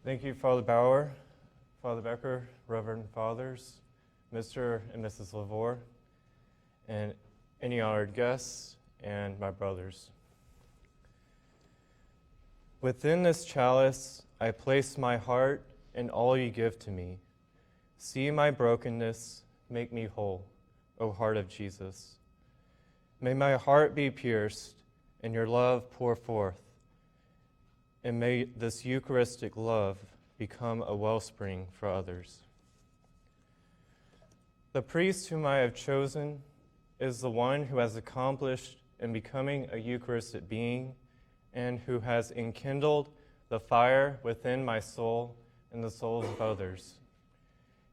Thank you, Father Bauer, Father Becker, Reverend Fathers, Mr. and Mrs. Lavore, and any honored guests, and my brothers. Within this chalice I place my heart and all you give to me. See my brokenness, make me whole, O heart of Jesus. May my heart be pierced and your love pour forth, and may this Eucharistic love become a wellspring for others. The priest whom I have chosen is the one who has accomplished in becoming a Eucharistic being and who has enkindled the fire within my soul and the souls of others.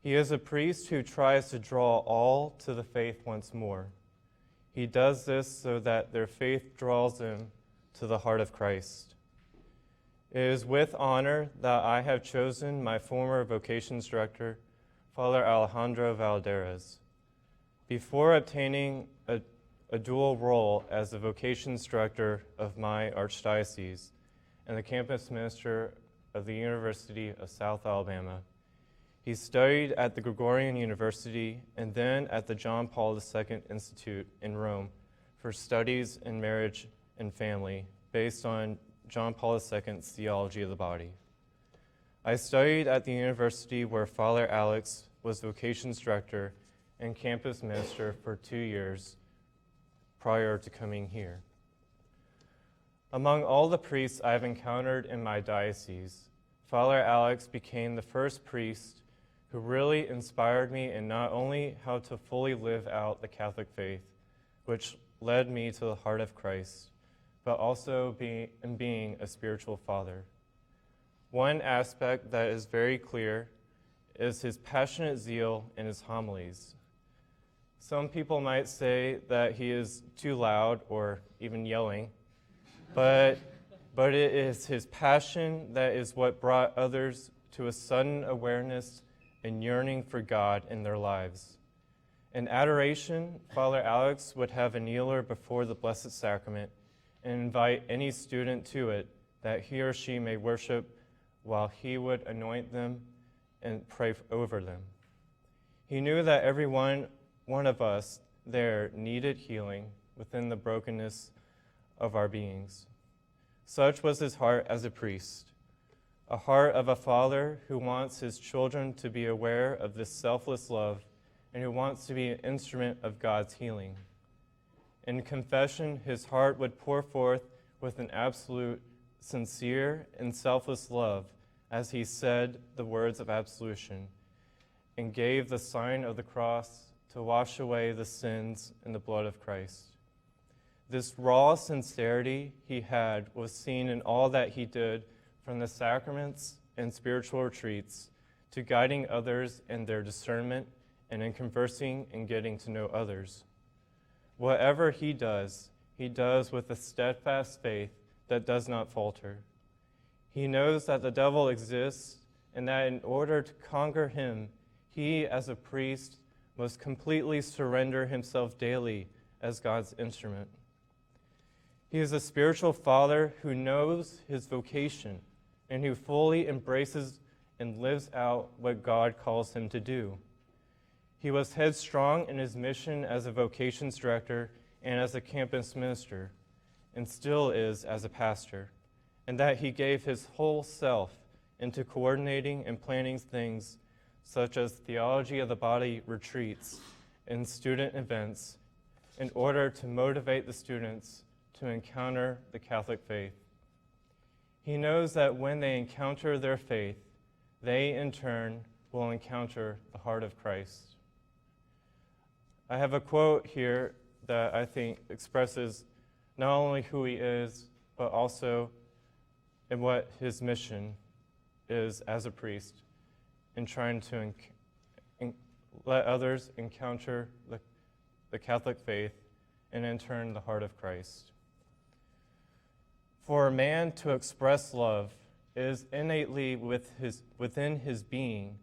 He is a priest who tries to draw all to the faith once more. He does this so that their faith draws them to the heart of Christ. It is with honor that I have chosen my former vocations director, Father Alejandro Valderas. Before obtaining a dual role as the vocations director of my archdiocese and the campus minister of the University of South Alabama, he studied at the Gregorian University and then at the John Paul II Institute in Rome for studies in marriage and family based on John Paul II's theology of the body. I studied at the university where Father Alex was vocations director and campus minister for 2 years prior to coming here. Among all the priests I've encountered in my diocese, Father Alex became the first priest who really inspired me in not only how to fully live out the Catholic faith, which led me to the heart of Christ, but also in being a spiritual father. One aspect that is very clear is his passionate zeal in his homilies. Some people might say that he is too loud or even yelling, but it is his passion that is what brought others to a sudden awareness and yearning for God in their lives. In adoration, Father Alex would have a kneeler before the Blessed Sacrament and invite any student to it that he or she may worship while he would anoint them and pray over them. He knew that every one of us there needed healing within the brokenness of our beings. Such was his heart as a priest, a heart of a father who wants his children to be aware of this selfless love and who wants to be an instrument of God's healing. In confession, his heart would pour forth with an absolute, sincere, and selfless love as he said the words of absolution and gave the sign of the cross to wash away the sins in the blood of Christ. This raw sincerity he had was seen in all that he did, from the sacraments and spiritual retreats to guiding others in their discernment and in conversing and getting to know others. Whatever he does with a steadfast faith that does not falter. He knows that the devil exists and that in order to conquer him, he, as a priest, must completely surrender himself daily as God's instrument. He is a spiritual father who knows his vocation and who fully embraces and lives out what God calls him to do. He was headstrong in his mission as a vocations director and as a campus minister, and still is as a pastor, and that he gave his whole self into coordinating and planning things such as theology of the body retreats and student events in order to motivate the students to encounter the Catholic faith. He knows that when they encounter their faith, they in turn will encounter the heart of Christ. I have a quote here that I think expresses not only who he is, but also in what his mission is as a priest in trying to let others encounter the Catholic faith and in turn the heart of Christ. For a man to express love is innately within his being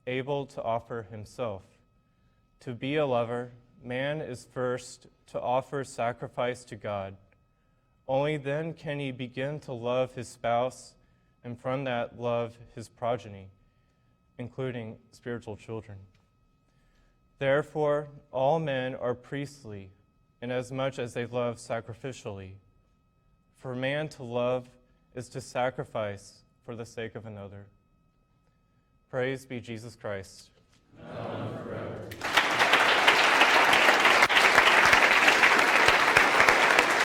able to offer himself. To be a lover, man is first to offer sacrifice to God. Only then can he begin to love his spouse, and from that love his progeny, including spiritual children. Therefore, all men are priestly, inasmuch as they love sacrificially. For man to love is to sacrifice for the sake of another. Praise be Jesus Christ. Amen.